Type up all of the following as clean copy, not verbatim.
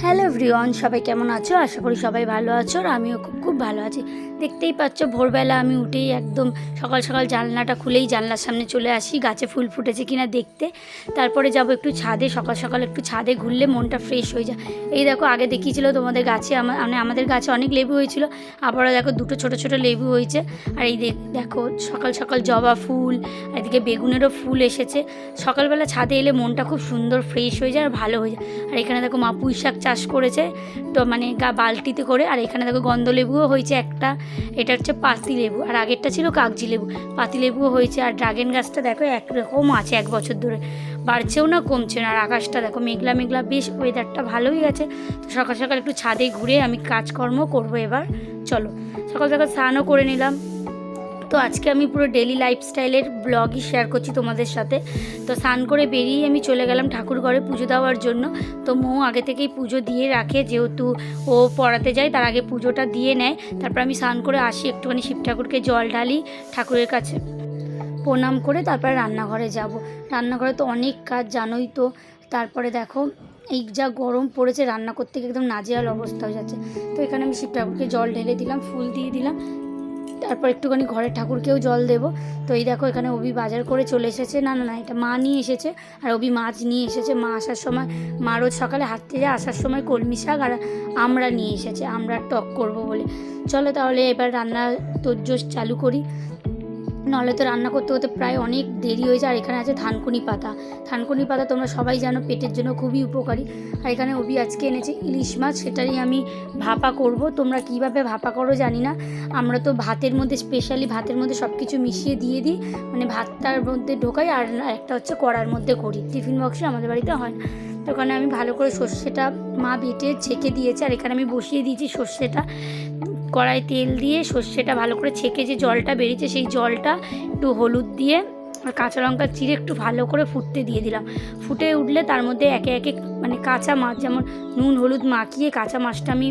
Hello everyone, সবাই কেমন আছো? আশা করি সবাই ভালো আছো আর আমিও খুব ভালো আছি। দেখতেই পাচ্ছ ভোরবেলা আমি উঠেই একদম সকাল সকাল জানলাটা খুলেই জানলার সামনে চলে আসি গাছে ফুল ফুটেছে কিনা দেখতে। তারপরে যাব একটু ছাদে, সকাল সকাল একটু ছাদে ঘুরলে মনটা ফ্রেশ হয়ে যায়। এই দেখো আগে দেখিয়েছিল তোমাদের গাছে আমাদের গাছে অনেক লেবু হয়েছিল, আবারও দেখো দুটো ছোট ছোট লেবু হয়েছে। আর এই দেখো সকাল সকাল জবা ফুল, এদিকে বেগুনেরও ফুল এসেছে। সকালবেলা ছাদে এলে মনটা খুব সুন্দর ফ্রেশ হয়ে যায় আর ভালো হয়ে যায়। আর এখানে দেখো মা পুঁই শাক চাষ করেছে, তো মানে বালতিতে করে। আর এখানে দেখো গন্ধলেবুও হয়েছে একটা, এটা হচ্ছে পাতি লেবু, আর আগেরটা ছিল কাগজি লেবু। পাতি লেবুও হয়েছে। আর ড্রাগন গাছটা দেখো একরকম আছে, 1 বছর ধরে বাড়ছেও না কমছে না। আর আকাশটা দেখো মেঘলা মেঘলা, বেশ ওয়েদারটা ভালোই আছে। তো সকাল সকাল একটু ছাদে ঘুরে আমি কাজকর্ম করবো এবার। চলো সকাল সকাল স্নানও করে নিলাম। তো আজকে আমি পুরো ডেলি লাইফস্টাইলের ব্লগই শেয়ার করছি তোমাদের সাথে। তো স্নান করে বেরিয়ে আমি চলে গেলাম ঠাকুর ঘরে পুজো দেওয়ার জন্য। তো মৌ আগে থেকেই পুজো দিয়ে রাখে, যেহেতু ও পড়াতে যায় তার আগে পুজোটা দিয়ে নেয়। তারপর আমি স্নান করে আসি, একটুখানি শিব ঠাকুরকে জল ঢালি, ঠাকুরের কাছে প্রণাম করে তারপরে রান্নাঘরে যাব। রান্নাঘরে তো অনেক কাজ জানোই তো। তারপরে দেখো এই যা গরম পড়েছে, রান্না করতে গিয়ে একদম নাজেহাল অবস্থা হয়ে যাচ্ছে। তো এখানে আমি শিব ঠাকুরকে জল ঢেলে দিলাম, ফুল দিয়ে দিলাম, তারপর একটুখানি ঘরের ঠাকুরকেও জল দেবো। তো এই দেখো এখানে অভি বাজার করে চলে এসেছে, না না না এটা মা নিয়ে এসেছে, আর অভি মাছ নিয়ে এসেছে। মা আসার সময়, মা রোজ সকালে হাঁটতে যায়, আসার সময় কলমি শাক আর আমরা নিয়ে এসেছে, আমরা টক করব বলে। চলো তাহলে এবার রান্না তোড়জোড় চালু করি, নাহলে তো রান্না করতে করতে প্রায় অনেক দেরি হয়ে যায়। আর এখানে আছে থানকুনি পাতা। থানকুনি পাতা তোমরা সবাই জানো পেটের জন্য খুবই উপকারী। আর এখানে অভি আজকে এনেছে ইলিশ মাছ, সেটারই আমি ভাপা করব। তোমরা কিভাবে ভাপা করো জানি না, আমরা তো ভাতের মধ্যে, স্পেশালি ভাতের মধ্যে সব কিছু মিশিয়ে দিয়ে দিই, মানে ভাতটার মধ্যে ঢোকাই, আর একটা হচ্ছে কড়ার মধ্যে করি, টিফিন বক্সে আমাদের বাড়িতে হয় না। তো ওখানে আমি ভালো করে সর্ষেটা মা বেটে ছেঁকে দিয়েছে, আর এখানে আমি বসিয়ে দিয়েছি সর্ষেটা। কড়াই তেল দিয়ে সর্ষেটা ভালো করে ছেঁকে যে জলটা বেরিয়েছে, সেই জলটা একটু হলুদ দিয়ে আর কাঁচা লঙ্কা চিড়ে একটু ভালো করে ফুটতে দিয়ে দিলাম। ফুটে উঠলে তার মধ্যে একে একে মানে কাঁচা মাছ, যেমন নুন হলুদ মাখিয়ে কাঁচা মাছটা আমি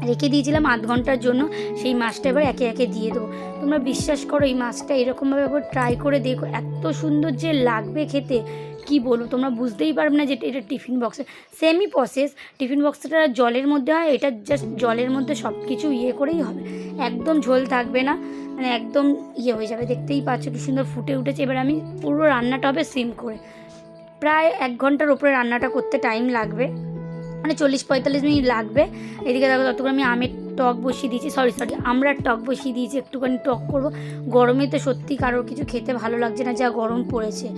রেখে দিয়েছিলাম 8 ঘন্টার জন্য, সেই মাছটা এবার একে একে দিয়ে দেবো। তোমরা বিশ্বাস করো এই মাছটা এরকমভাবে একবার ট্রাই করে দেখো, এত সুন্দর যে লাগবে খেতে কি বলবো, তোমরা বুঝতেই পারবে না যে এটা টিফিন বক্সে। সেমই প্রসেস, টিফিন বক্সটা জলের মধ্যে হয়, এটা জাস্ট জলের মধ্যে সব কিছু ইয়ে করেই হবে, একদম ঝোল থাকবে না, মানে একদম ইয়ে হয়ে যাবে। দেখতেই পাচ্ছ কি সুন্দর ফুটে উঠেছে। এবার আমি পুরো রান্নাটা হবে সিম করে, প্রায় 1 ঘন্টার ওপরে রান্নাটা করতে টাইম লাগবে, মানে 40-45 মিনিট লাগবে। এদিকে দেখো ততক্ষণ আমি আমের টক বসিয়ে দিয়েছি, সরি আমড়ার টক বসিয়ে দিয়েছি, একটুখানি টক করব। গরমে তো সত্যি কারোর কিছু খেতে ভালো লাগছে না, যা গরম পড়েছে,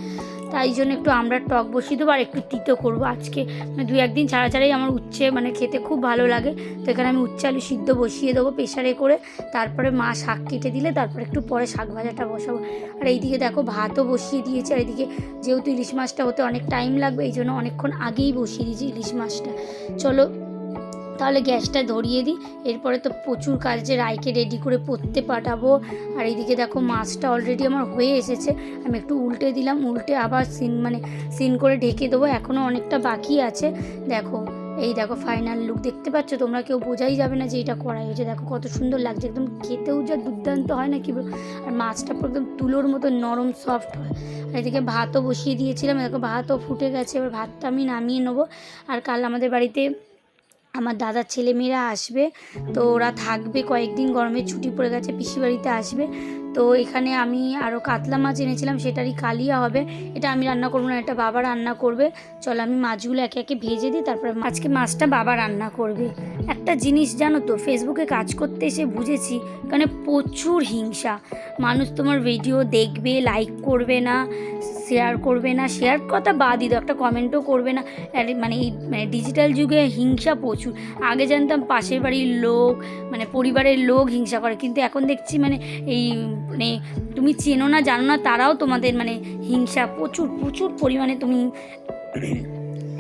তাই জন্য একটু আমড়ার টক বসিয়ে দেবো। আর একটু তিতো করবো আজকে, মানে 2-1 দিন ছাড়া ছাড়াই আমার উচ্ছে মানে খেতে খুব ভালো লাগে। তো এখানে আমি উচ্ছে আলু সিদ্ধ বসিয়ে দেবো প্রেশারে করে, তারপরে মা শাক কেটে দিলে তারপরে একটু পরে শাক ভাজাটা বসাবো। আর এইদিকে দেখো ভাতও বসিয়ে দিয়েছি। আর এইদিকে যেহেতু ইলিশ মাছটা হতে অনেক টাইম লাগবে, এই জন্য অনেকক্ষণ আগেই বসিয়ে দিয়েছি ইলিশ মাছটা। চলো তাহলে গ্যাসটা ধরিয়ে দিই, এরপরে তো প্রচুর কাজ, যে রাইকে রেডি করে পড়তে পাঠাবো। আর এইদিকে দেখো মাছটা অলরেডি আমার হয়ে এসেছে, আমি একটু উল্টে দিলাম, উল্টে আবার সিন করে ঢেকে দেবো, এখনও অনেকটা বাকি আছে। দেখো এই দেখো ফাইনাল লুক দেখতে পাচ্ছ তোমরা, কেউ বোঝাই যাবে না যে এটা করা হয়েছে। দেখো কত সুন্দর লাগছে, একদম খেতেও যা দুর্দান্ত হয় না কি বল। আর মাছটা পুরো একদম তুলোর মতো নরম সফট হয়। আর এদিকে ভাতও বসিয়ে দিয়েছিলাম, দেখো ভাতও ফুটে গেছে, এবার ভাতটা আমি নামিয়ে নেবো। আর কাল আমাদের বাড়িতে আমার দাদার ছেলেমেয়েরা আসবে, তো ওরা থাকবে কয়েকদিন, গরমের ছুটি পড়ে গেছে, পিসি বাড়িতে আসবে। তো এখানে আমি আরও কাতলা মাছ এনেছিলাম, সেটারই কালিয়া হবে। এটা আমি রান্না করবো না, এটা বাবা রান্না করবে। চলো আমি মাছগুলো একে একে ভেজে দিই, তারপরে আজকে মাছটা বাবা রান্না করবে। একটা জিনিস জানো তো, ফেসবুকে কাজ করতে এসে বুঝেছি এখানে প্রচুর হিংসা। মানুষ তোমার ভিডিও দেখবে, লাইক করবে না, শেয়ার করবে না, শেয়ার কথা বাদই দাও, একটা কমেন্টও করবে না। মানে এই ডিজিটাল যুগে হিংসা প্রচুর। আগে জানতাম পাশের বাড়ির লোক, মানে পরিবারের লোক হিংসা করে, কিন্তু এখন দেখছি মানে এই মানে তুমি চেনো না জানো না তারাও তোমাদের মানে হিংসা প্রচুর প্রচুর পরিমাণে। তুমি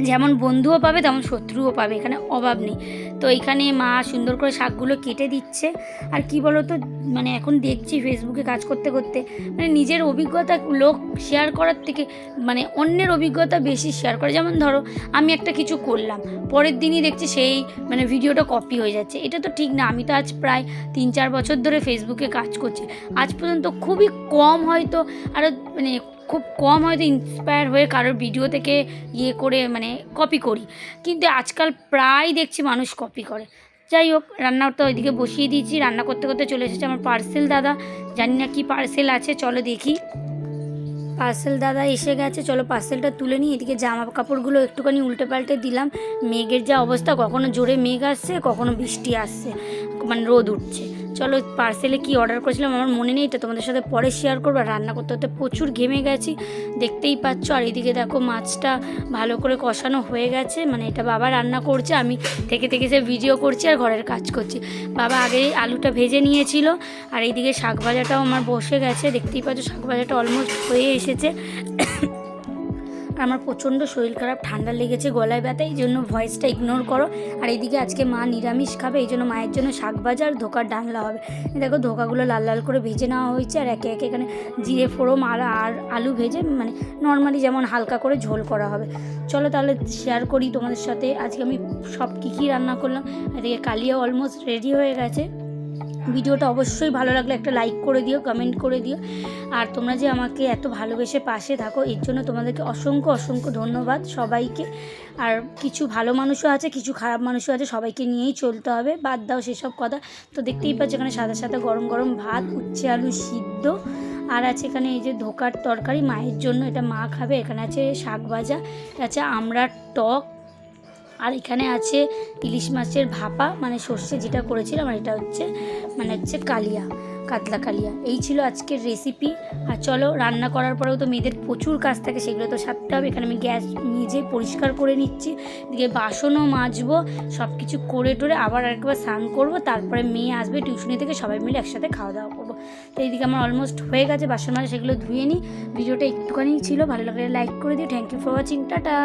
যেমন বন্ধুও পাবে তেমন শত্রুও পাবে, এখানে অভাব নেই। তো এখানে মা সুন্দর করে শাকগুলো কেটে দিচ্ছে। আর কি বলো তো, মানে এখন দেখছি ফেসবুকে কাজ করতে করতে মানে নিজের অভিজ্ঞতা লোক শেয়ার করার থেকে মানে অন্যের অভিজ্ঞতা বেশি শেয়ার করে। যেমন ধরো আমি একটা কিছু করলাম, পরের দিনই দেখছি সেই মানে ভিডিওটা কপি হয়ে যাচ্ছে, এটা তো ঠিক না। আমি তো আজ প্রায় 3-4 বছর ধরে ফেসবুকে কাজ করছি, আজ পর্যন্ত খুবই কম হয়তো আরও মানে খুব কম হয়তো ইন্সপায়ার হয়ে কারোর ভিডিও থেকে ইয়ে করে মানে কপি করি, কিন্তু আজকাল প্রায় দেখছি মানুষ কপি করে। যাই হোক, রান্নাটা ওইদিকে বসিয়ে দিয়েছি, রান্না করতে করতে চলে এসেছে আমার পার্সেল দাদা। জানি না কি পার্সেল আছে, চলো দেখি। পার্সেল দাদা এসে গেছে, চলো পার্সেলটা তুলে নিই। এদিকে জামা কাপড়গুলো একটুখানি উল্টে পাল্টে দিলাম। মেঘের যা অবস্থা, কখনো জোরে মেঘ আসছে, কখনো বৃষ্টি আসছে, মানে রোদ উঠছে। চলো পার্সেলে কি অর্ডার করেছিলাম আমার মনে নেই, তো তোমাদের সাথে পরে শেয়ার করবো। রান্না করতে করতে প্রচুর ঘেমে গেছি, দেখতেই পাচ্ছ। আর এদিকে দেখো মাছটা ভালো করে কষানো হয়ে গেছে, মানে এটা বাবা রান্না করছে, আমি থেকে থেকে সে ভিডিও করছি আর ঘরের কাজ করছি। বাবা আগেই আলুটা ভেজে নিয়েছিল। আর এইদিকে শাক ভাজাটাও আমার বসে গেছে, দেখতেই পাচ্ছ শাক ভাজাটা অলমোস্ট হয়ে এসেছে। আমার প্রচণ্ড শরীর খারাপ, ঠান্ডা লেগেছে, গলায় ব্যথা, এই জন্য ভয়েসটা ইগনোর করো। আর এইদিকে আজকে মা নিরামিষ খাবে, এই জন্য মায়ের জন্য শাক ভাজা আর ধোকার ডালনা হবে। দেখো ধোকাগুলো লাল লাল করে ভেজে নেওয়া হয়েছে, আর একে একে এখানে জিরে ফোড়ন আর আলু ভেজে মানে নর্মালি যেমন হালকা করে ঝোল করা হবে। চলো তাহলে শেয়ার করি তোমাদের সাথে আজকে আমি সব কী রান্না করলাম। এদিকে কালিয়া অলমোস্ট রেডি হয়ে গেছে। ভিডিওটা অবশ্যই ভালো লাগলে একটা লাইক করে দিও, কমেন্ট করে দিও। আর তোমরা যে আমাকে এত ভালোবেসে পাশে থাকো, এর জন্য তোমাদেরকে অসংখ্য অসংখ্য ধন্যবাদ সবাইকে। আর কিছু ভালো মানুষও আছে, কিছু খারাপ মানুষও আছে, সবাইকে নিয়েই চলতে হবে, বাদ দাও সেসব কথা। তো দেখতেই পাচ্ছ এখানে সাদা সাদা গরম গরম ভাত, উচ্ছে আলু সিদ্ধ, আর আছে এখানে এই যে ধোকার তরকারি মায়ের জন্য, এটা মা খাবে। এখানে আছে শাক ভাজা, আছে আমড়ার টক, আর এখানে আছে ইলিশ মাছের ভাপা, মানে সর্ষে যেটা করেছিলাম। আর এটা হচ্ছে কালিয়া, কাতলা কালিয়া। এই ছিল আজকের রেসিপি। আর চলো রান্না করার পরেও তো মেয়েদের প্রচুর কাজ থাকে, সেগুলো তো সারতে হবে। এখানে আমি গ্যাস মেজে পরিষ্কার করে নিচ্ছি, এদিকে বাসনও মাজবো, সব কিছু করে টোরে আবার একবার স্নান করবো, তারপরে মেয়ে আসবে টিউশনি থেকে, সবাই মিলে একসাথে খাওয়া দাওয়া করবো। তো এইদিকে আমার অলমোস্ট হয়ে গেছে বাসন মাজা, সেগুলো ধুয়ে নিই। ভিডিওটা একটুখানি ছিল, ভালো লাগলে লাইক করে দিও। Thank you for watching, tata.